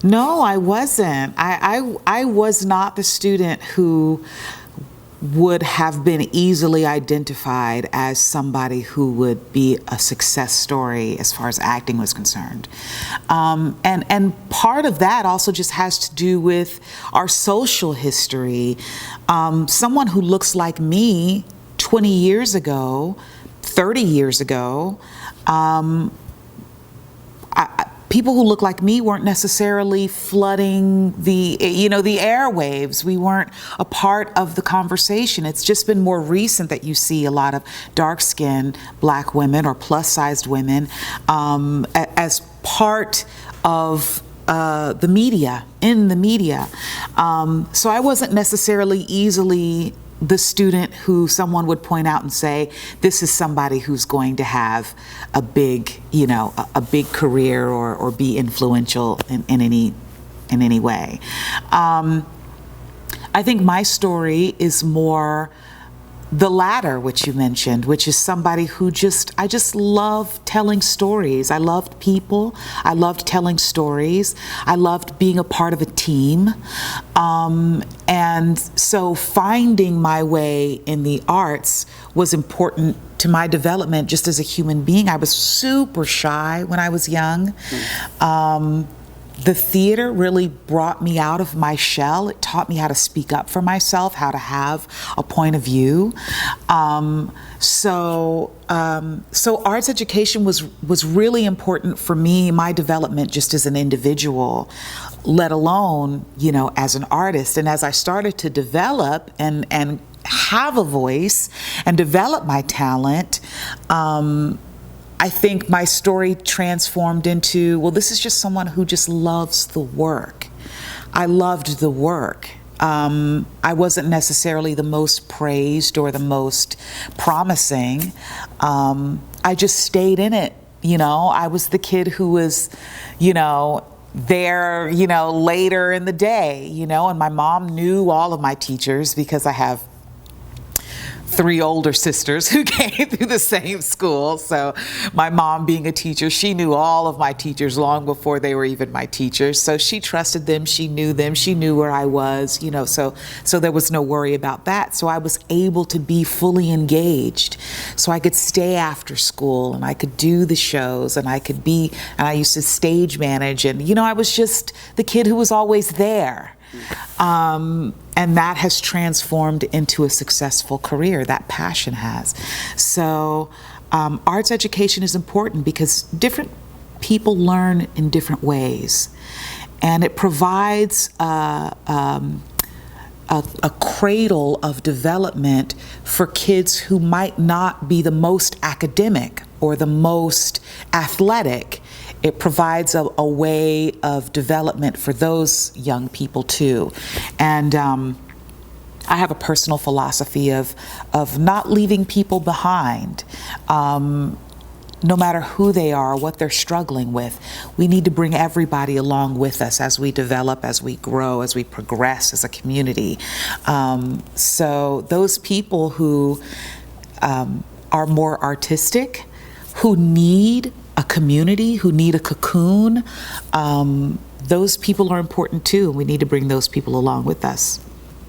No, I wasn't. I was not the student who would have been easily identified as somebody who would be a success story as far as acting was concerned. And part of that also just has to do with our social history. Someone who looks like me 20 years ago, 30 years ago, people who look like me weren't necessarily flooding the airwaves. We weren't a part of the conversation. It's just been more recent that you see a lot of dark-skinned Black women or plus-sized women as part of the media, in the media. So I wasn't necessarily easily the student who someone would point out and say, this is somebody who's going to have a big, a big career or be influential in any way. I think my story is more the latter, which you mentioned, which is somebody who I just love telling stories. I loved people. I loved telling stories. I loved being a part of a team. And so finding my way in the arts was important to my development just as a human being. I was super shy when I was young. The theater really brought me out of my shell. It taught me how to speak up for myself, how to have a point of view. So arts education was really important for me, my development just as an individual, let alone, as an artist. And as I started to develop and have a voice and develop my talent, I think my story transformed into, well, this is just someone who just loves the work. I loved the work. I wasn't necessarily the most praised or the most promising. I just stayed in it. I was the kid who was, there, later in the day, and my mom knew all of my teachers because I have 3 older sisters who came through the same school. So my mom being a teacher, she knew all of my teachers long before they were even my teachers. So she trusted them, she knew them, she knew where I was, so there was no worry about that. So I was able to be fully engaged. So I could stay after school and I could do the shows and I used to stage manage and, I was just the kid who was always there. And that has transformed into a successful career, that passion has. So arts education is important because different people learn in different ways. And it provides a cradle of development for kids who might not be the most academic or the most athletic. It provides a way of development for those young people too. And I have a personal philosophy of not leaving people behind, no matter who they are, what they're struggling with. We need to bring everybody along with us as we develop, as we grow, as we progress as a community. So those people who are more artistic, who need a community, who need a cocoon, those people are important too. We need to bring those people along with us.